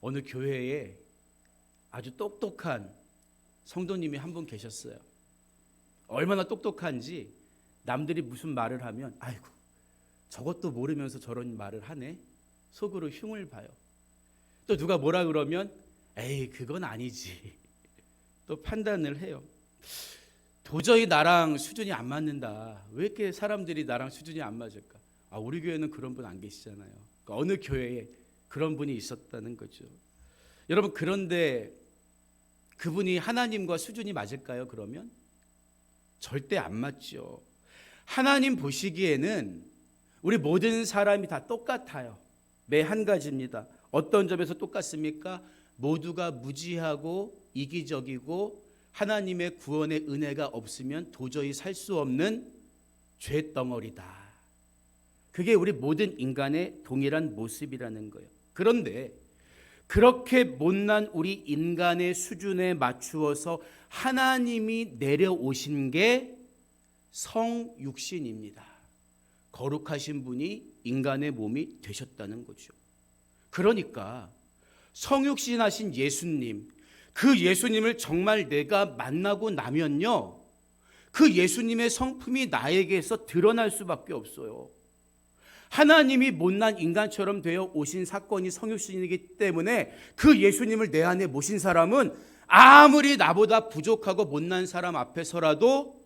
어느 교회에 아주 똑똑한 성도님이 한 분 계셨어요. 얼마나 똑똑한지 남들이 무슨 말을 하면 아이고 저것도 모르면서 저런 말을 하네, 속으로 흉을 봐요. 또 누가 뭐라 그러면 에이 그건 아니지, 또 판단을 해요. 도저히 나랑 수준이 안 맞는다. 왜 이렇게 사람들이 나랑 수준이 안 맞을까? 우리 교회는 그런 분 안 계시잖아요. 그러니까 어느 교회에 그런 분이 있었다는 거죠. 여러분, 그런데 그분이 하나님과 수준이 맞을까요? 그러면 절대 안 맞죠. 하나님 보시기에는 우리 모든 사람이 다 똑같아요. 매 한 가지입니다. 어떤 점에서 똑같습니까? 모두가 무지하고 이기적이고 하나님의 구원의 은혜가 없으면 도저히 살 수 없는 죄덩어리다. 그게 우리 모든 인간의 동일한 모습이라는 거예요. 그런데 그렇게 못난 우리 인간의 수준에 맞추어서 하나님이 내려오신 게 성육신입니다. 거룩하신 분이 인간의 몸이 되셨다는 거죠. 그러니까 성육신하신 예수님, 그 예수님을 정말 내가 만나고 나면요, 그 예수님의 성품이 나에게서 드러날 수밖에 없어요. 하나님이 못난 인간처럼 되어 오신 사건이 성육신이기 때문에 그 예수님을 내 안에 모신 사람은 아무리 나보다 부족하고 못난 사람 앞에서라도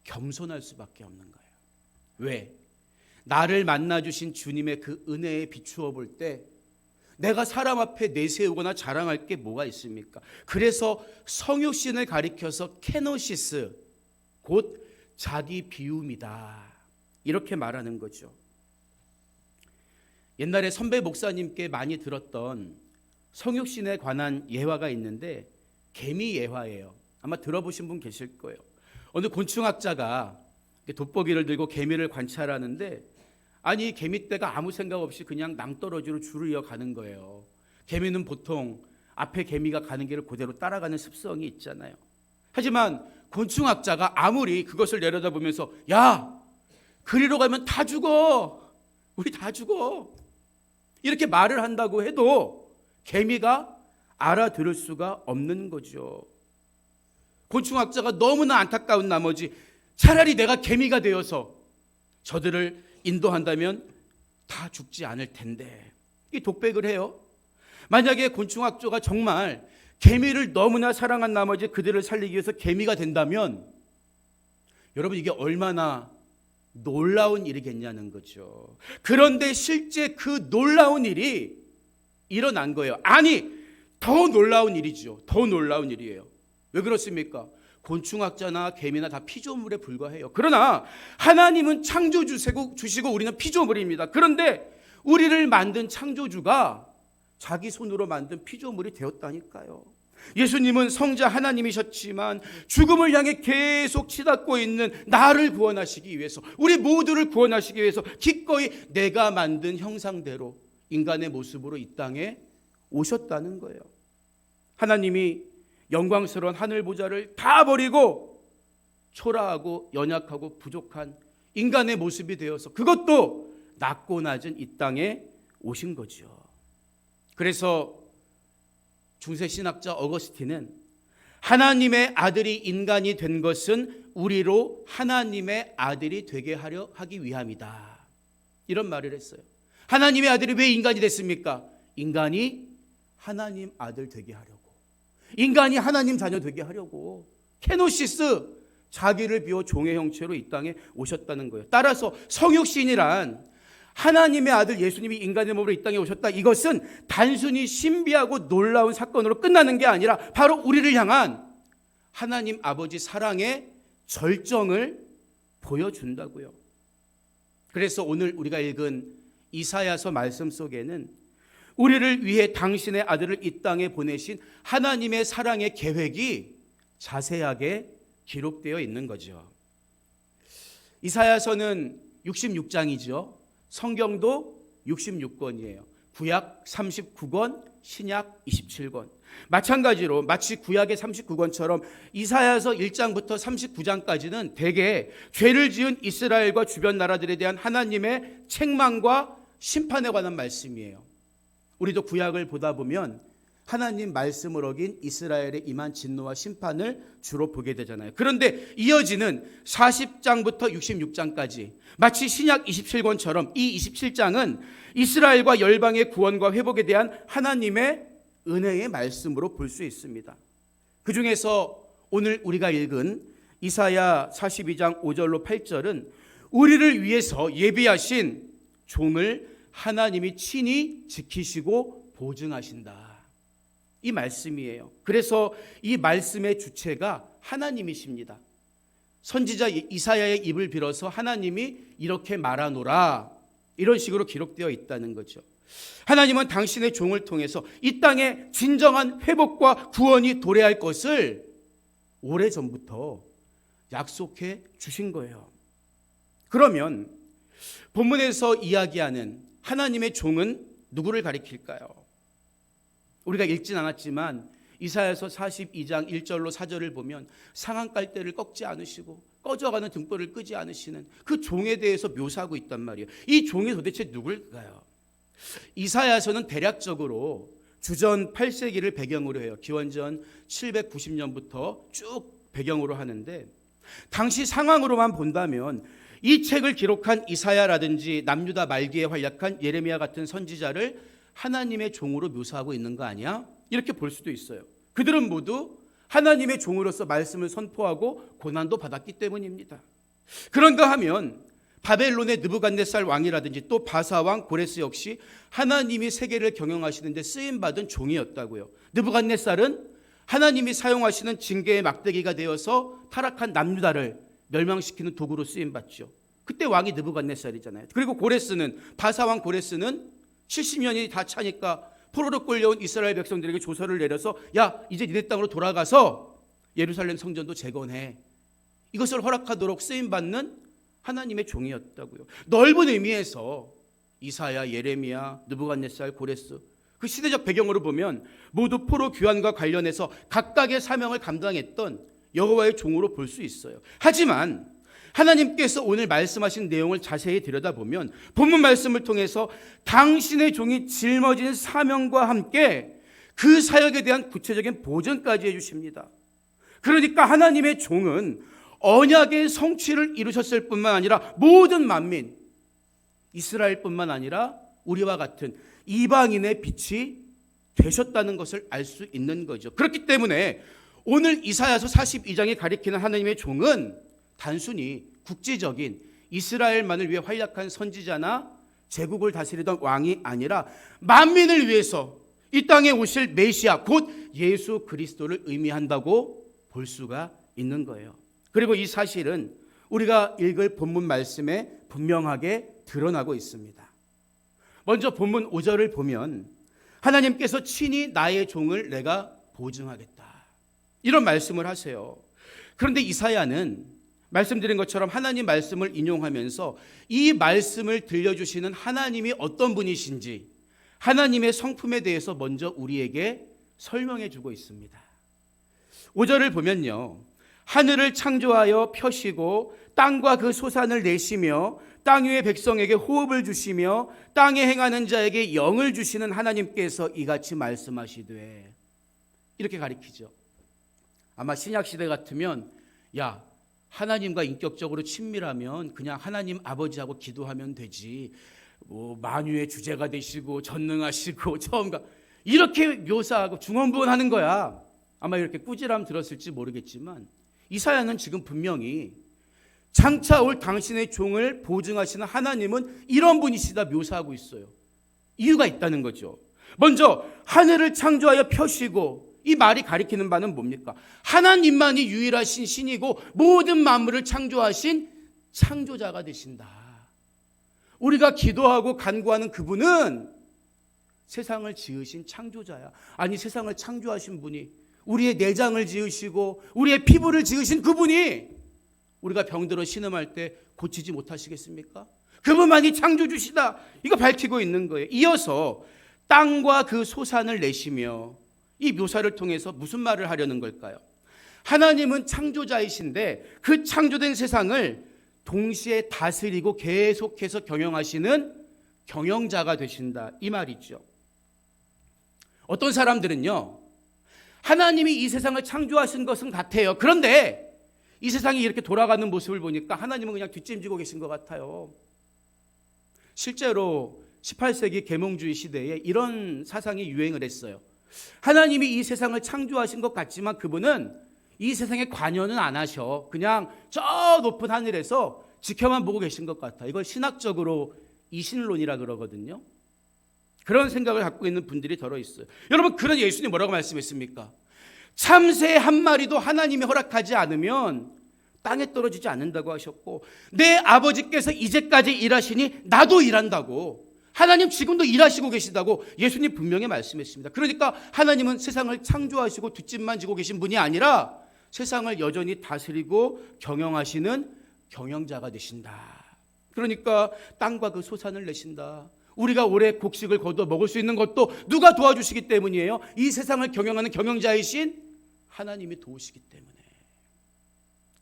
겸손할 수밖에 없는 거예요. 왜? 나를 만나주신 주님의 그 은혜에 비추어 볼 때 내가 사람 앞에 내세우거나 자랑할 게 뭐가 있습니까? 그래서 성육신을 가리켜서 케노시스, 곧 자기 비움이다, 이렇게 말하는 거죠. 옛날에 선배 목사님께 많이 들었던 성육신에 관한 예화가 있는데 개미 예화예요. 아마 들어보신 분 계실 거예요. 어느 곤충학자가 돋보기를 들고 개미를 관찰하는데 아니 개미떼가 아무 생각 없이 그냥 낭떠러지로 줄을 이어가는 거예요. 개미는 보통 앞에 개미가 가는 길을 그대로 따라가는 습성이 있잖아요. 하지만 곤충학자가 아무리 그것을 내려다보면서 야, 그리로 가면 다 죽어, 우리 다 죽어, 이렇게 말을 한다고 해도 개미가 알아들을 수가 없는 거죠. 곤충학자가 너무나 안타까운 나머지 차라리 내가 개미가 되어서 저들을 인도한다면 다 죽지 않을 텐데, 이 독백을 해요. 만약에 곤충학자가 정말 개미를 너무나 사랑한 나머지 그들을 살리기 위해서 개미가 된다면 여러분 이게 얼마나 놀라운 일이겠냐는 거죠. 그런데 실제 그 놀라운 일이 일어난 거예요. 아니, 더 놀라운 일이죠. 더 놀라운 일이에요. 왜 그렇습니까? 곤충학자나 개미나 다 피조물에 불과해요. 그러나 하나님은 창조주시고 우리는 피조물입니다. 그런데 우리를 만든 창조주가 자기 손으로 만든 피조물이 되었다니까요. 예수님은 성자 하나님이셨지만 죽음을 향해 계속 치닫고 있는 나를 구원하시기 위해서, 우리 모두를 구원하시기 위해서 기꺼이 내가 만든 형상대로 인간의 모습으로 이 땅에 오셨다는 거예요. 하나님이 영광스러운 하늘 보좌를 다 버리고 초라하고 연약하고 부족한 인간의 모습이 되어서 그것도 낮고 낮은 이 땅에 오신 거죠. 그래서 중세 신학자 어거스틴은 하나님의 아들이 인간이 된 것은 우리로 하나님의 아들이 되게 하려 하기 위함이다, 이런 말을 했어요. 하나님의 아들이 왜 인간이 됐습니까? 인간이 하나님 아들 되게 하려고, 인간이 하나님 자녀 되게 하려고, 케노시스, 자기를 비워 종의 형체로 이 땅에 오셨다는 거예요. 따라서 성육신이란 하나님의 아들 예수님이 인간의 몸으로 이 땅에 오셨다, 이것은 단순히 신비하고 놀라운 사건으로 끝나는 게 아니라 바로 우리를 향한 하나님 아버지 사랑의 절정을 보여준다고요. 그래서 오늘 우리가 읽은 이사야서 말씀 속에는 우리를 위해 당신의 아들을 이 땅에 보내신 하나님의 사랑의 계획이 자세하게 기록되어 있는 거죠. 이사야서는 66장이죠. 성경도 66권이에요. 구약 39권, 신약 27권. 마찬가지로 마치 구약의 39권처럼 이사야서 1장부터 39장까지는 대개 죄를 지은 이스라엘과 주변 나라들에 대한 하나님의 책망과 심판에 관한 말씀이에요. 우리도 구약을 보다 보면 하나님 말씀을 어긴 이스라엘에 임한 진노와 심판을 주로 보게 되잖아요. 그런데 이어지는 40장부터 66장까지 마치 신약 27권처럼 이 27장은 이스라엘과 열방의 구원과 회복에 대한 하나님의 은혜의 말씀으로 볼 수 있습니다. 그 중에서 오늘 우리가 읽은 이사야 42장 5절로 8절은 우리를 위해서 예비하신 종을 하나님이 친히 지키시고 보증하신다. 이 말씀이에요. 그래서 이 말씀의 주체가 하나님이십니다. 선지자 이사야의 입을 빌어서 하나님이 이렇게 말하노라, 이런 식으로 기록되어 있다는 거죠. 하나님은 당신의 종을 통해서 이 땅에 진정한 회복과 구원이 도래할 것을 오래전부터 약속해 주신 거예요. 그러면 본문에서 이야기하는 하나님의 종은 누구를 가리킬까요? 우리가 읽진 않았지만 이사야서 42장 1절로 4절을 보면 상한 깔대를 꺾지 않으시고 꺼져가는 등불을 끄지 않으시는 그 종에 대해서 묘사하고 있단 말이에요. 이 종이 도대체 누굴까요? 이사야서는 대략적으로 주전 8세기를 배경으로 해요. 기원전 790년부터 쭉 배경으로 하는데 당시 상황으로만 본다면 이 책을 기록한 이사야라든지 남유다 말기에 활약한 예레미야 같은 선지자를 하나님의 종으로 묘사하고 있는 거 아니야? 이렇게 볼 수도 있어요. 그들은 모두 하나님의 종으로서 말씀을 선포하고 고난도 받았기 때문입니다. 그런가 하면 바벨론의 느부갓네살 왕이라든지 또 바사왕 고레스 역시 하나님이 세계를 경영하시는데 쓰임받은 종이었다고요. 느부갓네살은 하나님이 사용하시는 징계의 막대기가 되어서 타락한 남유다를 멸망시키는 도구로 쓰임받죠. 그때 왕이 느부갓네살이잖아요. 그리고 고레스는, 바사왕 고레스는 70년이 다 차니까 포로로 끌려온 이스라엘 백성들에게 조서를 내려서 야, 이제 니네 땅으로 돌아가서 예루살렘 성전도 재건해, 이것을 허락하도록 쓰임받는 하나님의 종이었다고요. 넓은 의미에서 이사야, 예레미야, 느부갓네살, 고레스 그 시대적 배경으로 보면 모두 포로 귀환과 관련해서 각각의 사명을 감당했던 여호와의 종으로 볼 수 있어요. 하지만 하나님께서 오늘 말씀하신 내용을 자세히 들여다보면 본문 말씀을 통해서 당신의 종이 짊어진 사명과 함께 그 사역에 대한 구체적인 보증까지 해주십니다. 그러니까 하나님의 종은 언약의 성취를 이루셨을 뿐만 아니라 모든 만민, 이스라엘뿐만 아니라 우리와 같은 이방인의 빛이 되셨다는 것을 알 수 있는 거죠. 그렇기 때문에 오늘 이사야서 42장에 가리키는 하나님의 종은 단순히 국제적인 이스라엘만을 위해 활약한 선지자나 제국을 다스리던 왕이 아니라 만민을 위해서 이 땅에 오실 메시아 곧 예수 그리스도를 의미한다고 볼 수가 있는 거예요. 그리고 이 사실은 우리가 읽을 본문 말씀에 분명하게 드러나고 있습니다. 먼저 본문 5절을 보면 하나님께서 친히 나의 종을 내가 보증하겠다, 이런 말씀을 하세요. 그런데 이사야는 말씀드린 것처럼 하나님 말씀을 인용하면서 이 말씀을 들려주시는 하나님이 어떤 분이신지 하나님의 성품에 대해서 먼저 우리에게 설명해 주고 있습니다. 5절을 보면요, 하늘을 창조하여 펴시고 땅과 그 소산을 내시며 땅 위의 백성에게 호흡을 주시며 땅에 행하는 자에게 영을 주시는 하나님께서 이같이 말씀하시되, 이렇게 가리키죠. 아마 신약시대 같으면 야, 하나님과 인격적으로 친밀하면 그냥 하나님 아버지하고 기도하면 되지, 뭐 만유의 주제가 되시고 전능하시고 처음과 이렇게 묘사하고 중언부언하는 거야. 아마 이렇게 꾸지람 들었을지 모르겠지만 이사야는 지금 분명히 장차 올 당신의 종을 보증하시는 하나님은 이런 분이시다 묘사하고 있어요. 이유가 있다는 거죠. 먼저 하늘을 창조하여 펴시고, 이 말이 가리키는 바는 뭡니까? 하나님만이 유일하신 신이고 모든 만물을 창조하신 창조자가 되신다. 우리가 기도하고 간구하는 그분은 세상을 지으신 창조자야. 아니, 세상을 창조하신 분이, 우리의 내장을 지으시고 우리의 피부를 지으신 그분이 우리가 병들어 신음할 때 고치지 못하시겠습니까? 그분만이 창조주시다. 이거 밝히고 있는 거예요. 이어서 땅과 그 소산을 내시며, 이 묘사를 통해서 무슨 말을 하려는 걸까요? 하나님은 창조자이신데 그 창조된 세상을 동시에 다스리고 계속해서 경영하시는 경영자가 되신다, 이 말이죠. 어떤 사람들은요, 하나님이 이 세상을 창조하신 것은 같아요. 그런데 이 세상이 이렇게 돌아가는 모습을 보니까 하나님은 그냥 뒷짐지고 계신 것 같아요. 실제로 18세기 계몽주의 시대에 이런 사상이 유행을 했어요. 하나님이 이 세상을 창조하신 것 같지만 그분은 이 세상에 관여는 안 하셔. 그냥 저 높은 하늘에서 지켜만 보고 계신 것 같아. 이걸 신학적으로 이신론이라 그러거든요. 그런 생각을 갖고 있는 분들이 더러 있어요. 여러분, 그런 예수님 뭐라고 말씀했습니까? 참새 한 마리도 하나님이 허락하지 않으면 땅에 떨어지지 않는다고 하셨고, 내 아버지께서 이제까지 일하시니 나도 일한다고, 하나님 지금도 일하시고 계시다고 예수님 분명히 말씀했습니다. 그러니까 하나님은 세상을 창조하시고 뒷짐만 지고 계신 분이 아니라 세상을 여전히 다스리고 경영하시는 경영자가 되신다. 그러니까 땅과 그 소산을 내신다. 우리가 오래 곡식을 거두어 먹을 수 있는 것도 누가 도와주시기 때문이에요? 이 세상을 경영하는 경영자이신 하나님이 도우시기 때문에.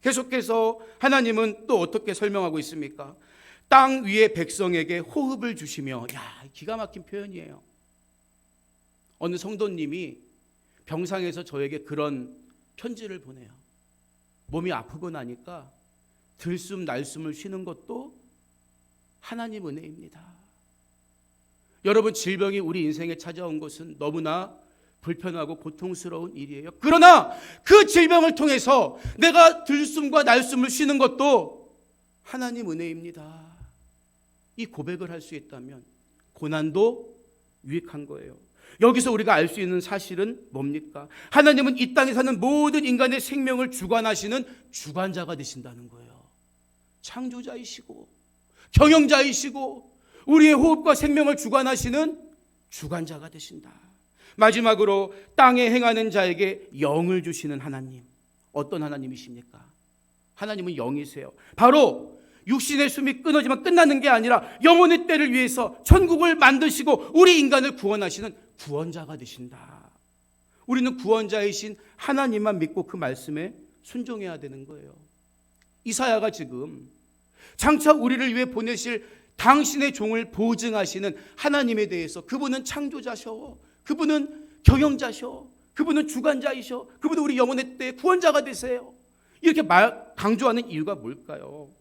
계속해서 하나님은 또 어떻게 설명하고 있습니까? 땅 위의 백성에게 호흡을 주시며, 기가 막힌 표현이에요. 어느 성도님이 병상에서 저에게 그런 편지를 보내요. 몸이 아프고 나니까 들숨 날숨을 쉬는 것도 하나님 은혜입니다. 여러분, 질병이 우리 인생에 찾아온 것은 너무나 불편하고 고통스러운 일이에요. 그러나 그 질병을 통해서 내가 들숨과 날숨을 쉬는 것도 하나님 은혜입니다. 이 고백을 할 수 있다면 고난도 유익한 거예요. 여기서 우리가 알 수 있는 사실은 뭡니까? 하나님은 이 땅에 사는 모든 인간의 생명을 주관하시는 주관자가 되신다는 거예요. 창조자이시고 경영자이시고 우리의 호흡과 생명을 주관하시는 주관자가 되신다. 마지막으로 땅에 행하는 자에게 영을 주시는 하나님. 어떤 하나님이십니까? 하나님은 영이세요. 바로 육신의 숨이 끊어지면 끝나는 게 아니라 영혼의 때를 위해서 천국을 만드시고 우리 인간을 구원하시는 구원자가 되신다. 우리는 구원자이신 하나님만 믿고 그 말씀에 순종해야 되는 거예요. 이사야가 지금 장차 우리를 위해 보내실 당신의 종을 보증하시는 하나님에 대해서, 그분은 창조자셔, 그분은 경영자셔, 그분은 주관자이셔, 그분은 우리 영혼의 때 구원자가 되세요, 이렇게 강조하는 이유가 뭘까요?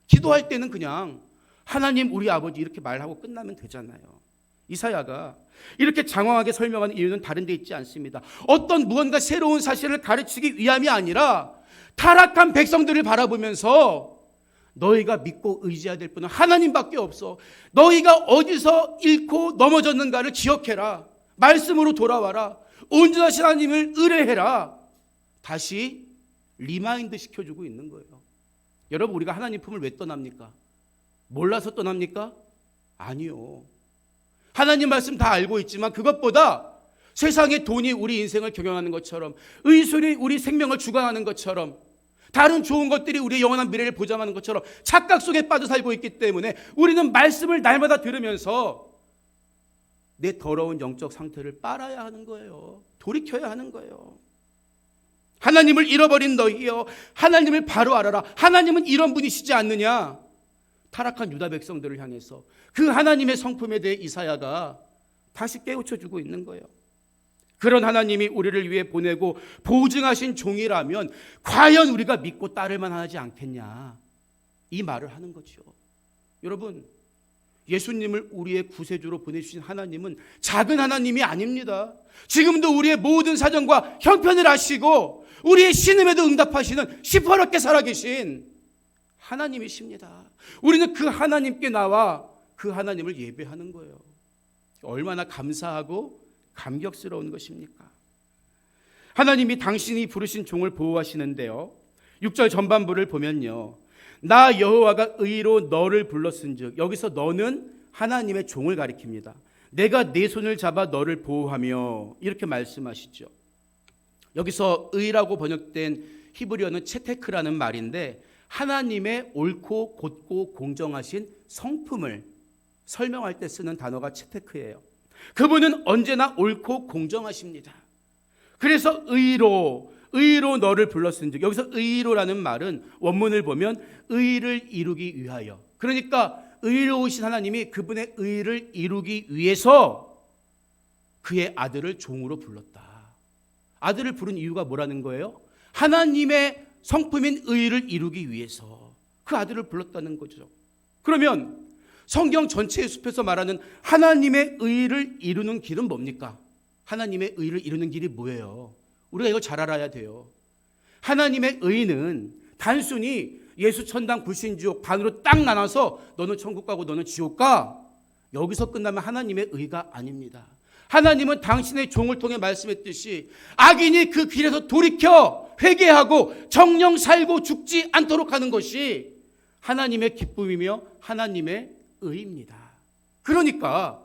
기도할 때는 그냥 하나님 우리 아버지 이렇게 말하고 끝나면 되잖아요. 이사야가 이렇게 장황하게 설명하는 이유는 다른 데 있지 않습니다. 어떤 무언가 새로운 사실을 가르치기 위함이 아니라 타락한 백성들을 바라보면서 너희가 믿고 의지해야 될 분은 하나님밖에 없어. 너희가 어디서 잃고 넘어졌는가를 기억해라. 말씀으로 돌아와라. 온전하신 하나님을 의뢰해라. 다시 리마인드 시켜주고 있는 거예요. 여러분, 우리가 하나님 품을 왜 떠납니까? 몰라서 떠납니까? 아니요. 하나님 말씀 다 알고 있지만 그것보다 세상의 돈이 우리 인생을 경영하는 것처럼, 의술이 우리 생명을 주관하는 것처럼, 다른 좋은 것들이 우리의 영원한 미래를 보장하는 것처럼 착각 속에 빠져 살고 있기 때문에 우리는 말씀을 날마다 들으면서 내 더러운 영적 상태를 빨아야 하는 거예요. 돌이켜야 하는 거예요. 하나님을 잃어버린 너희여, 하나님을 바로 알아라. 하나님은 이런 분이시지 않느냐. 타락한 유다 백성들을 향해서 그 하나님의 성품에 대해 이사야가 다시 깨우쳐주고 있는 거예요. 그런 하나님이 우리를 위해 보내고 보증하신 종이라면 과연 우리가 믿고 따를 만하지 않겠냐, 이 말을 하는 거죠. 여러분, 예수님을 우리의 구세주로 보내주신 하나님은 작은 하나님이 아닙니다. 지금도 우리의 모든 사정과 형편을 아시고 우리의 신음에도 응답하시는 시퍼렇게 살아계신 하나님이십니다. 우리는 그 하나님께 나와 그 하나님을 예배하는 거예요. 얼마나 감사하고 감격스러운 것입니까? 하나님이 당신이 부르신 종을 보호하시는데요, 6절 전반부를 보면요, 나 여호와가 의로 너를 불렀은즉, 여기서 너는 하나님의 종을 가리킵니다. 내가 네 손을 잡아 너를 보호하며, 이렇게 말씀하시죠. 여기서 의라고 번역된 히브리어는 체테크라는 말인데 하나님의 옳고 곧고 공정하신 성품을 설명할 때 쓰는 단어가 채테크예요. 그분은 언제나 옳고 공정하십니다. 그래서 의로 너를 불렀은즉, 여기서 의로라는 말은 원문을 보면 의를 이루기 위하여, 그러니까 의로우신 하나님이 그분의 의를 이루기 위해서 그의 아들을 종으로 불렀다. 아들을 부른 이유가 뭐라는 거예요? 하나님의 성품인 의를 이루기 위해서 그 아들을 불렀다는 거죠. 그러면 성경 전체의 숲에서 말하는 하나님의 의를 이루는 길은 뭡니까? 하나님의 의를 이루는 길이 뭐예요? 우리가 이걸 잘 알아야 돼요. 하나님의 의는 단순히 예수 천당 불신지옥 반으로 딱 나눠서 너는 천국 가고 너는 지옥 가, 여기서 끝나면 하나님의 의가 아닙니다. 하나님은 당신의 종을 통해 말씀했듯이 악인이 그 길에서 돌이켜 회개하고 정령 살고 죽지 않도록 하는 것이 하나님의 기쁨이며 하나님의 의입니다. 그러니까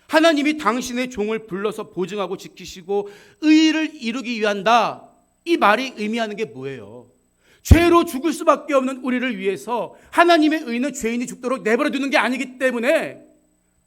하나님이 당신의 종을 불러서 보증하고 지키시고 의를 이루기 위한다, 이 말이 의미하는 게 뭐예요? 죄로 죽을 수밖에 없는 우리를 위해서 하나님의 의는 죄인이 죽도록 내버려 두는 게 아니기 때문에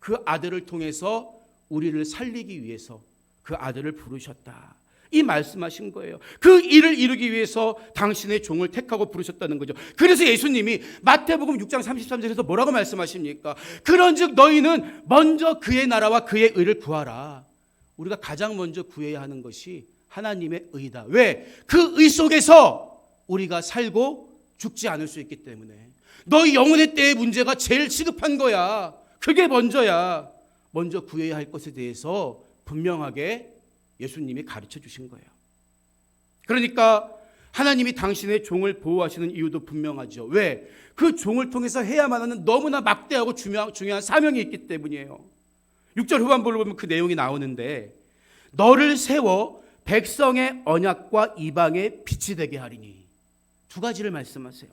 그 아들을 통해서 우리를 살리기 위해서 그 아들을 부르셨다, 이 말씀하신 거예요. 그 일을 이루기 위해서 당신의 종을 택하고 부르셨다는 거죠. 그래서 예수님이 마태복음 6장 33절에서 뭐라고 말씀하십니까? 그런즉 너희는 먼저 그의 나라와 그의 의를 구하라. 우리가 가장 먼저 구해야 하는 것이 하나님의 의다. 왜? 그 의 속에서 우리가 살고 죽지 않을 수 있기 때문에. 너희 영혼의 때의 문제가 제일 시급한 거야. 그게 먼저야. 먼저 구해야 할 것에 대해서 분명하게 예수님이 가르쳐 주신 거예요. 그러니까 하나님이 당신의 종을 보호하시는 이유도 분명하죠. 왜? 그 종을 통해서 해야만 하는 너무나 막대하고 중요한 사명이 있기 때문이에요. 6절 후반부를 보면 그 내용이 나오는데, 너를 세워 백성의 언약과 이방의 빛이 되게 하리니, 두 가지를 말씀하세요.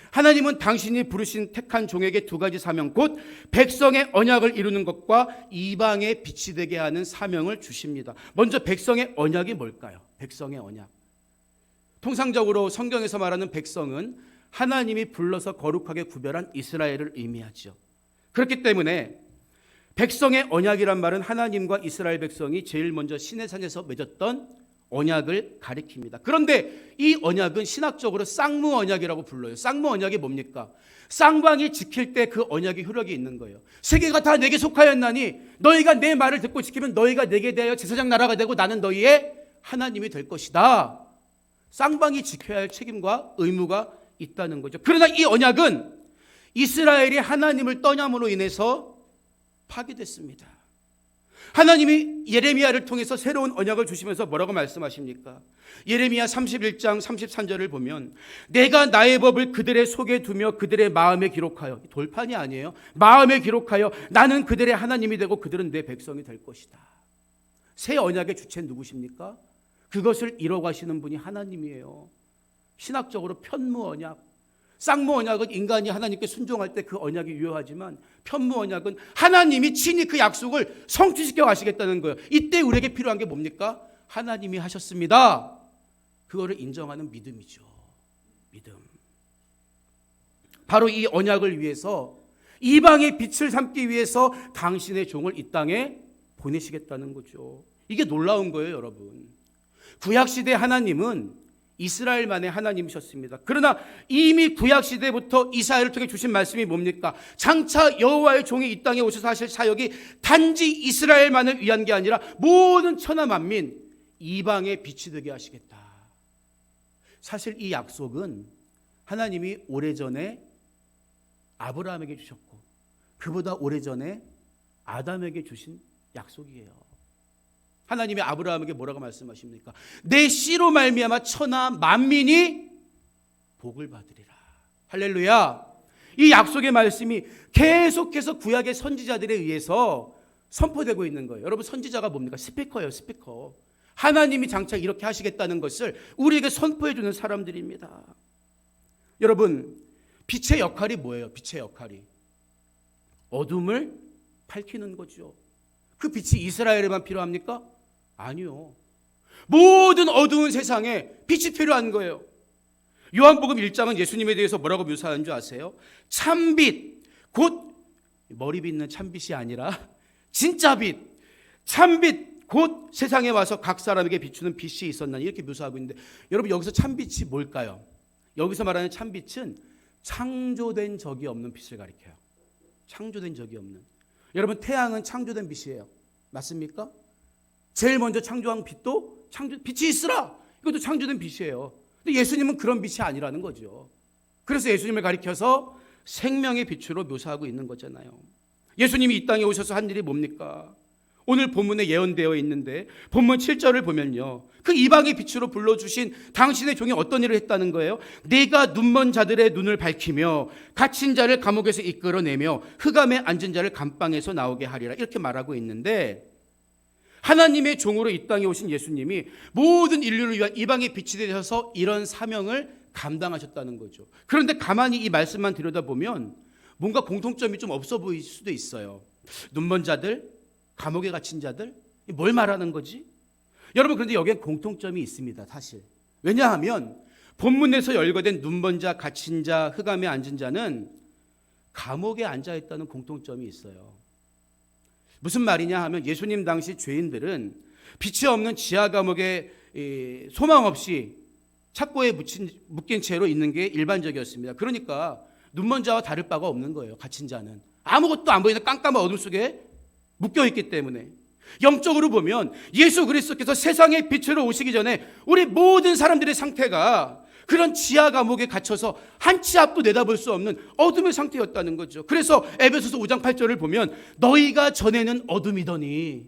하나님은 당신이 부르신 택한 종에게 두 가지 사명, 곧 백성의 언약을 이루는 것과 이방의 빛이 되게 하는 사명을 주십니다. 먼저 백성의 언약이 뭘까요? 백성의 언약. 통상적으로 성경에서 말하는 백성은 하나님이 불러서 거룩하게 구별한 이스라엘을 의미하죠. 그렇기 때문에 백성의 언약이란 말은 하나님과 이스라엘 백성이 제일 먼저 시내산에서 맺었던 언약을 가리킵니다. 그런데 이 언약은 신학적으로 쌍무 언약이라고 불러요. 쌍무 언약이 뭡니까? 쌍방이 지킬 때 그 언약의 효력이 있는 거예요. 세계가 다 내게 속하였나니 너희가 내 말을 듣고 지키면 너희가 내게 대하여 제사장 나라가 되고 나는 너희의 하나님이 될 것이다. 쌍방이 지켜야 할 책임과 의무가 있다는 거죠. 그러나 이 언약은 이스라엘이 하나님을 떠남으로 인해서 파괴됐습니다. 하나님이 예레미야를 통해서 새로운 언약을 주시면서 뭐라고 말씀하십니까? 예레미야 31장 33절을 보면 내가 나의 법을 그들의 속에 두며 그들의 마음에 기록하여, 돌판이 아니에요. 마음에 기록하여 나는 그들의 하나님이 되고 그들은 내 백성이 될 것이다. 새 언약의 주체는 누구십니까? 그것을 이뤄가시는 분이 하나님이에요. 신학적으로 편무 언약, 쌍무 언약은 인간이 하나님께 순종할 때 그 언약이 유효하지만 편무 언약은 하나님이 친히 그 약속을 성취시켜 가시겠다는 거예요. 이때 우리에게 필요한 게 뭡니까? 하나님이 하셨습니다. 그거를 인정하는 믿음이죠. 믿음. 바로 이 언약을 위해서 이방의 빛을 삼기 위해서 당신의 종을 이 땅에 보내시겠다는 거죠. 이게 놀라운 거예요, 여러분. 구약시대 하나님은 이스라엘만의 하나님이셨습니다. 그러나 이미 구약시대부터 이사야를 통해 주신 말씀이 뭡니까? 장차 여호와의 종이 이 땅에 오셔서 하실 사역이 단지 이스라엘만을 위한 게 아니라 모든 천하 만민 이방의 빛이 되게 하시겠다. 사실 이 약속은 하나님이 오래전에 아브라함에게 주셨고 그보다 오래전에 아담에게 주신 약속이에요. 하나님이 아브라함에게 뭐라고 말씀하십니까? 내 씨로 말미암아 천하 만민이 복을 받으리라. 할렐루야. 이 약속의 말씀이 계속해서 구약의 선지자들에 의해서 선포되고 있는 거예요. 여러분, 선지자가 뭡니까? 스피커예요, 스피커. 하나님이 장차 이렇게 하시겠다는 것을 우리에게 선포해 주는 사람들입니다. 여러분, 빛의 역할이 뭐예요? 빛의 역할이 어둠을 밝히는 거죠. 그 빛이 이스라엘에만 필요합니까? 아니요. 모든 어두운 세상에 빛이 필요한 거예요. 요한복음 1장은 예수님에 대해서 뭐라고 묘사하는 줄 아세요? 참빛, 곧 머리 빗는 참빛이 아니라 진짜 빛, 참빛, 곧 세상에 와서 각 사람에게 비추는 빛이 있었나니, 이렇게 묘사하고 있는데, 여러분 여기서 참빛이 뭘까요? 여기서 말하는 참빛은 창조된 적이 없는 빛을 가리켜요. 창조된 적이 없는. 여러분 태양은 창조된 빛이에요. 맞습니까? 제일 먼저 창조한 빛도 빛이 있으라, 이것도 창조된 빛이에요. 근데 예수님은 그런 빛이 아니라는 거죠. 그래서 예수님을 가리켜서 생명의 빛으로 묘사하고 있는 거잖아요. 예수님이 이 땅에 오셔서 한 일이 뭡니까? 오늘 본문에 예언되어 있는데 본문 7절을 보면요, 그 이방의 빛으로 불러주신 당신의 종이 어떤 일을 했다는 거예요? 내가 눈먼 자들의 눈을 밝히며 갇힌 자를 감옥에서 이끌어내며 흑암에 앉은 자를 감방에서 나오게 하리라, 이렇게 말하고 있는데, 하나님의 종으로 이 땅에 오신 예수님이 모든 인류를 위한 이방의 빛이 되셔서 이런 사명을 감당하셨다는 거죠. 그런데 가만히 이 말씀만 들여다보면 뭔가 공통점이 좀 없어 보일 수도 있어요. 눈먼 자들, 감옥에 갇힌 자들, 뭘 말하는 거지? 여러분, 그런데 여기에 공통점이 있습니다, 사실. 왜냐하면 본문에서 열거된 눈먼 자, 갇힌 자, 흑암에 앉은 자는 감옥에 앉아 있다는 공통점이 있어요. 무슨 말이냐 하면, 예수님 당시 죄인들은 빛이 없는 지하 감옥에 소망 없이 착고에 묶인 채로 있는 게 일반적이었습니다. 그러니까 눈먼 자와 다를 바가 없는 거예요. 갇힌 자는 아무것도 안 보이는 깜깜한 어둠 속에 묶여있기 때문에. 영적으로 보면 예수 그리스도께서 세상의 빛으로 오시기 전에 우리 모든 사람들의 상태가 그런 지하 감옥에 갇혀서 한 치 앞도 내다볼 수 없는 어둠의 상태였다는 거죠. 그래서 에베소서 5장 8절을 보면 너희가 전에는 어둠이더니,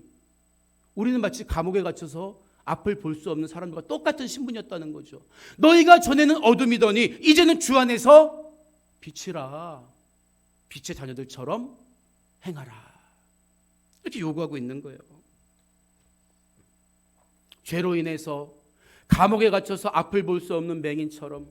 우리는 마치 감옥에 갇혀서 앞을 볼 수 없는 사람들과 똑같은 신분이었다는 거죠. 너희가 전에는 어둠이더니 이제는 주 안에서 빛이라, 빛의 자녀들처럼 행하라, 이렇게 요구하고 있는 거예요. 죄로 인해서 감옥에 갇혀서 앞을 볼 수 없는 맹인처럼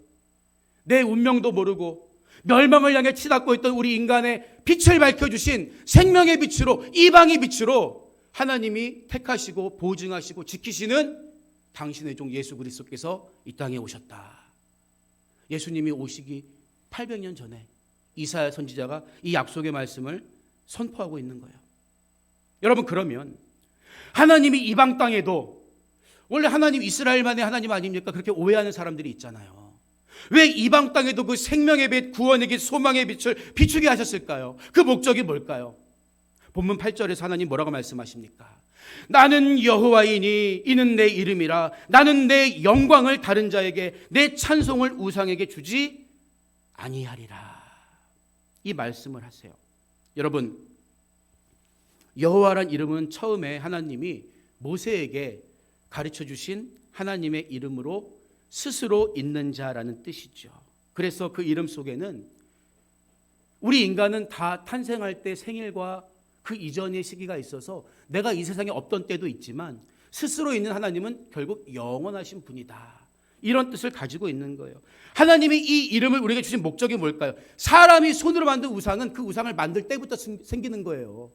내 운명도 모르고 멸망을 향해 치닫고 있던 우리 인간의 빛을 밝혀주신 생명의 빛으로, 이방의 빛으로 하나님이 택하시고 보증하시고 지키시는 당신의 종 예수 그리스도께서 이 땅에 오셨다. 예수님이 오시기 800년 전에 이사야 선지자가 이 약속의 말씀을 선포하고 있는 거예요. 여러분, 그러면 하나님이 이방 땅에도, 원래 하나님 이스라엘만의 하나님 아닙니까? 그렇게 오해하는 사람들이 있잖아요. 왜 이방 땅에도 그 생명의 빛, 구원의 빛, 소망의 빛을 비추게 하셨을까요? 그 목적이 뭘까요? 본문 8절에서 하나님 뭐라고 말씀하십니까? 나는 여호와이니 이는 내 이름이라. 나는 내 영광을 다른 자에게, 내 찬송을 우상에게 주지 아니하리라. 이 말씀을 하세요. 여러분, 여호와란 이름은 처음에 하나님이 모세에게 가르쳐 주신 하나님의 이름으로 스스로 있는 자라는 뜻이죠. 그래서 그 이름 속에는 우리 인간은 다 탄생할 때 생일과 그 이전의 시기가 있어서 내가 이 세상에 없던 때도 있지만 스스로 있는 하나님은 결국 영원하신 분이다, 이런 뜻을 가지고 있는 거예요. 하나님이 이 이름을 우리에게 주신 목적이 뭘까요? 사람이 손으로 만든 우상은 그 우상을 만들 때부터 생기는 거예요.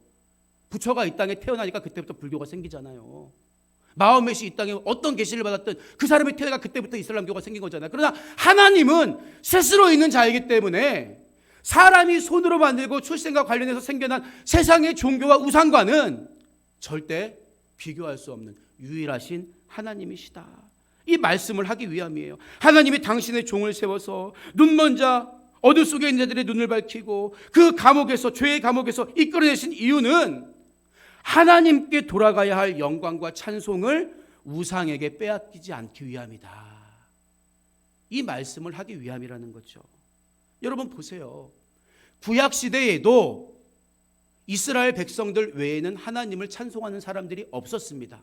부처가 이 땅에 태어나니까 그때부터 불교가 생기잖아요. 마호멧이 이 땅에 어떤 계시를 받았든 그 사람의 태어가 그때부터 이슬람교가 생긴 거잖아요. 그러나 하나님은 스스로 있는 자이기 때문에 사람이 손으로 만들고 출생과 관련해서 생겨난 세상의 종교와 우상과는 절대 비교할 수 없는 유일하신 하나님이시다, 이 말씀을 하기 위함이에요. 하나님이 당신의 종을 세워서 눈먼 자, 어둠 속에 있는 자들의 눈을 밝히고 그 감옥에서, 죄의 감옥에서 이끌어내신 이유는 하나님께 돌아가야 할 영광과 찬송을 우상에게 빼앗기지 않기 위함이다, 이 말씀을 하기 위함이라는 거죠. 여러분 보세요. 구약 시대에도 이스라엘 백성들 외에는 하나님을 찬송하는 사람들이 없었습니다.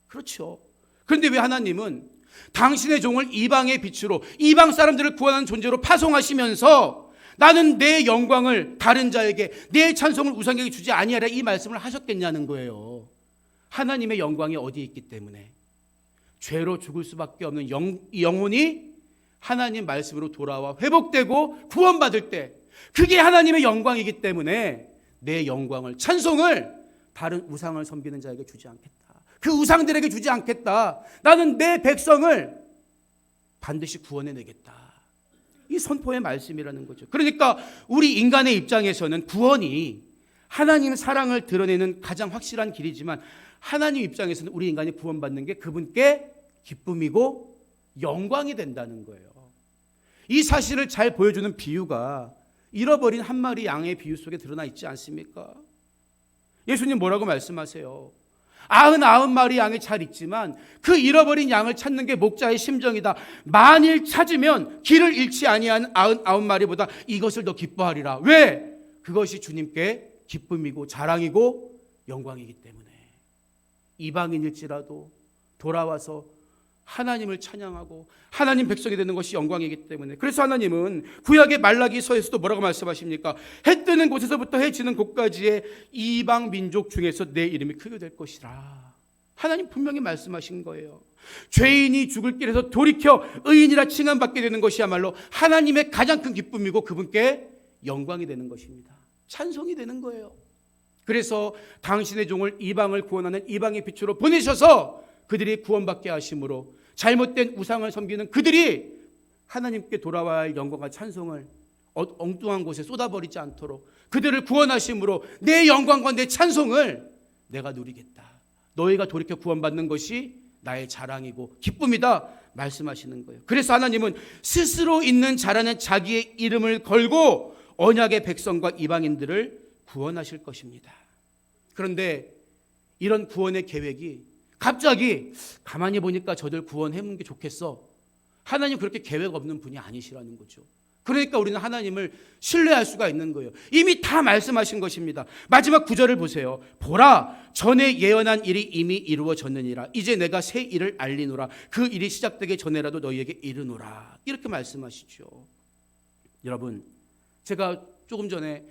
그렇죠. 그런데 왜 하나님은 당신의 종을 이방의 빛으로, 이방 사람들을 구원하는 존재로 파송하시면서 나는 내 영광을 다른 자에게, 내 찬송을 우상에게 주지 아니하라, 이 말씀을 하셨겠냐는 거예요. 하나님의 영광이 어디에 있기 때문에? 죄로 죽을 수밖에 없는 영혼이 하나님 말씀으로 돌아와 회복되고 구원받을 때, 그게 하나님의 영광이기 때문에 내 영광을, 찬송을 다른 우상을 섬기는 자에게 주지 않겠다, 그 우상들에게 주지 않겠다, 나는 내 백성을 반드시 구원해내겠다, 이 선포의 말씀이라는 거죠. 그러니까 우리 인간의 입장에서는 구원이 하나님의 사랑을 드러내는 가장 확실한 길이지만 하나님 입장에서는 우리 인간이 구원받는 게 그분께 기쁨이고 영광이 된다는 거예요. 이 사실을 잘 보여주는 비유가 잃어버린 한 마리 양의 비유 속에 드러나 있지 않습니까? 예수님 뭐라고 말씀하세요? 99마리 양이 잘 있지만 그 잃어버린 양을 찾는 게 목자의 심정이다. 만일 찾으면 길을 잃지 아니한 99마리보다 이것을 더 기뻐하리라. 왜? 그것이 주님께 기쁨이고 자랑이고 영광이기 때문에. 이방인일지라도 돌아와서 하나님을 찬양하고 하나님 백성이 되는 것이 영광이기 때문에. 그래서 하나님은 구약의 말라기서에서도 뭐라고 말씀하십니까? 해 뜨는 곳에서부터 해 지는 곳까지의 이방 민족 중에서 내 이름이 크게 될 것이라. 하나님 분명히 말씀하신 거예요. 죄인이 죽을 길에서 돌이켜 의인이라 칭함받게 되는 것이야말로 하나님의 가장 큰 기쁨이고 그분께 영광이 되는 것입니다. 찬송이 되는 거예요. 그래서 당신의 종을 이방을 구원하는 이방의 빛으로 보내셔서 그들이 구원받게 하심으로 잘못된 우상을 섬기는 그들이 하나님께 돌아와야 할 영광과 찬송을 엉뚱한 곳에 쏟아버리지 않도록 그들을 구원하심으로 내 영광과 내 찬송을 내가 누리겠다. 너희가 돌이켜 구원받는 것이 나의 자랑이고 기쁨이다 말씀하시는 거예요. 그래서 하나님은 스스로 있는 자라는 자기의 이름을 걸고 언약의 백성과 이방인들을 구원하실 것입니다. 그런데 이런 구원의 계획이 갑자기 가만히 보니까 저들 구원해보는 게 좋겠어. 하나님 그렇게 계획 없는 분이 아니시라는 거죠. 그러니까 우리는 하나님을 신뢰할 수가 있는 거예요. 이미 다 말씀하신 것입니다. 마지막 9절을 보세요. 보라, 전에 예언한 일이 이미 이루어졌느니라. 이제 내가 새 일을 알리노라. 그 일이 시작되기 전에라도 너희에게 이르노라. 이렇게 말씀하시죠. 여러분, 제가 조금 전에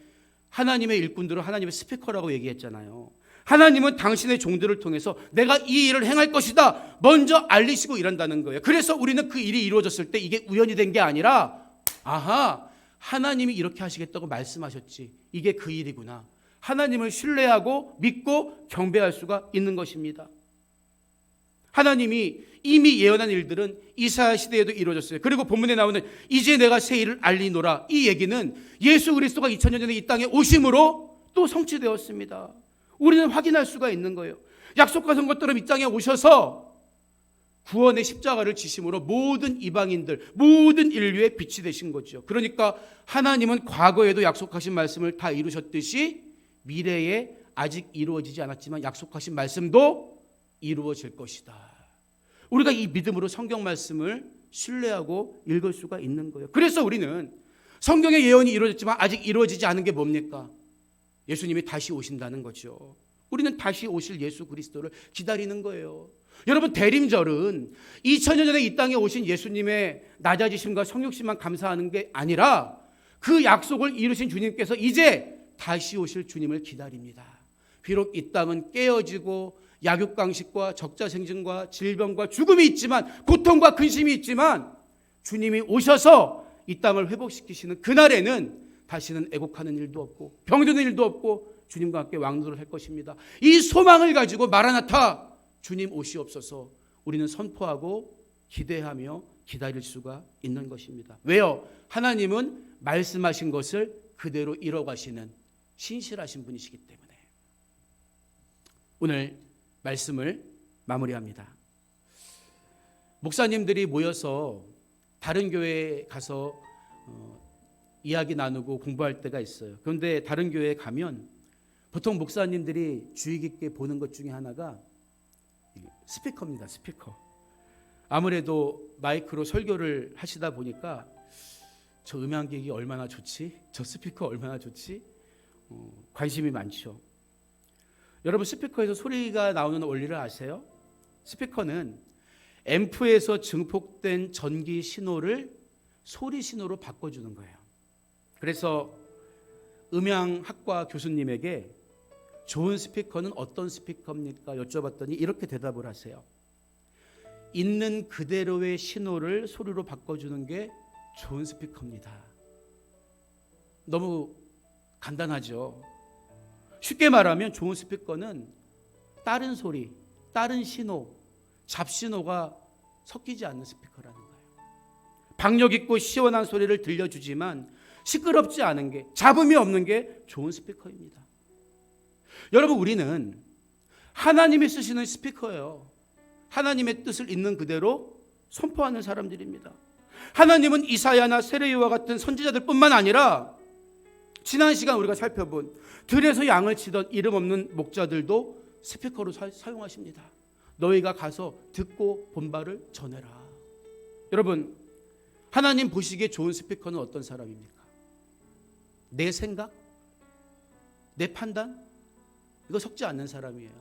하나님의 일꾼들은 하나님의 스피커라고 얘기했잖아요. 하나님은 당신의 종들을 통해서 내가 이 일을 행할 것이다 먼저 알리시고 이런다는 거예요. 그래서 우리는 그 일이 이루어졌을 때 이게 우연이 된 게 아니라 아하, 하나님이 이렇게 하시겠다고 말씀하셨지. 이게 그 일이구나. 하나님을 신뢰하고 믿고 경배할 수가 있는 것입니다. 하나님이 이미 예언한 일들은 이사야 시대에도 이루어졌어요. 그리고 본문에 나오는 이제 내가 새 일을 알리노라. 이 얘기는 예수 그리스도가 2000년 전에 이 땅에 오심으로 또 성취되었습니다. 우리는 확인할 수가 있는 거예요. 약속하신 것처럼 이 땅에 오셔서 구원의 십자가를 지심으로 모든 이방인들, 모든 인류의 빛이 되신 거죠. 그러니까 하나님은 과거에도 약속하신 말씀을 다 이루셨듯이 미래에 아직 이루어지지 않았지만 약속하신 말씀도 이루어질 것이다. 우리가 이 믿음으로 성경 말씀을 신뢰하고 읽을 수가 있는 거예요. 그래서 우리는 성경의 예언이 이루어졌지만 아직 이루어지지 않은 게 뭡니까? 예수님이 다시 오신다는 거죠. 우리는 다시 오실 예수 그리스도를 기다리는 거예요. 여러분, 대림절은 2000년 전에 이 땅에 오신 예수님의 낮아지심과 성육심만 감사하는 게 아니라 그 약속을 이루신 주님께서 이제 다시 오실 주님을 기다립니다. 비록 이 땅은 깨어지고 약육강식과 적자생존과 질병과 죽음이 있지만, 고통과 근심이 있지만 주님이 오셔서 이 땅을 회복시키시는 그날에는 다시는 애곡하는 일도 없고 병드는 일도 없고 주님과 함께 왕노를 할 것입니다. 이 소망을 가지고 마라나타, 주님 오시옵소서, 우리는 선포하고 기대하며 기다릴 수가 있는 것입니다. 왜요? 하나님은 말씀하신 것을 그대로 이뤄가시는 신실하신 분이시기 때문에. 오늘 말씀을 마무리합니다. 목사님들이 모여서 다른 교회에 가서 이야기 나누고 공부할 때가 있어요. 그런데 다른 교회에 가면 보통 목사님들이 주의 깊게 보는 것 중에 하나가 스피커입니다. 스피커. 아무래도 마이크로 설교를 하시다 보니까 저 음향기기 얼마나 좋지? 저 스피커 얼마나 좋지? 관심이 많죠. 여러분, 스피커에서 소리가 나오는 원리를 아세요? 스피커는 앰프에서 증폭된 전기 신호를 소리 신호로 바꿔주는 거예요. 그래서 음향학과 교수님에게 좋은 스피커는 어떤 스피커입니까? 여쭤봤더니 이렇게 대답을 하세요. 있는 그대로의 신호를 소리로 바꿔주는 게 좋은 스피커입니다. 너무 간단하죠. 쉽게 말하면 좋은 스피커는 다른 소리, 다른 신호, 잡신호가 섞이지 않는 스피커라는 거예요. 박력 있고 시원한 소리를 들려주지만 시끄럽지 않은 게, 잡음이 없는 게 좋은 스피커입니다. 여러분, 우리는 하나님이 쓰시는 스피커예요. 하나님의 뜻을 있는 그대로 선포하는 사람들입니다. 하나님은 이사야나 세레이와 같은 선지자들뿐만 아니라 지난 시간 우리가 살펴본 들에서 양을 치던 이름 없는 목자들도 스피커로 사용하십니다. 너희가 가서 듣고 본바를 전해라. 여러분, 하나님 보시기에 좋은 스피커는 어떤 사람입니까? 내 생각? 내 판단? 이거 섞지 않는 사람이에요.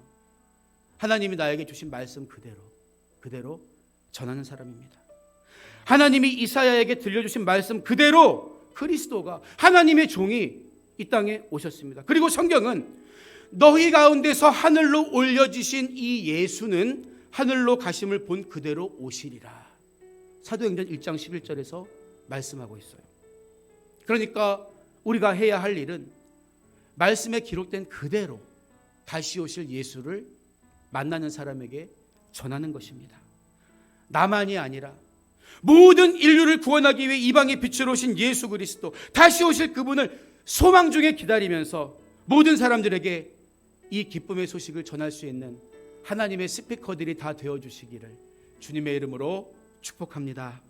하나님이 나에게 주신 말씀 그대로 전하는 사람입니다. 하나님이 이사야에게 들려주신 말씀 그대로 그리스도가, 하나님의 종이 이 땅에 오셨습니다. 그리고 성경은 너희 가운데서 하늘로 올려지신 이 예수는 하늘로 가심을 본 그대로 오시리라. 사도행전 1장 11절에서 말씀하고 있어요. 그러니까 우리가 해야 할 일은 말씀에 기록된 그대로 다시 오실 예수를 만나는 사람에게 전하는 것입니다. 나만이 아니라 모든 인류를 구원하기 위해 이방의 빛으로 오신 예수 그리스도, 다시 오실 그분을 소망 중에 기다리면서 모든 사람들에게 이 기쁨의 소식을 전할 수 있는 하나님의 스피커들이 다 되어주시기를 주님의 이름으로 축복합니다.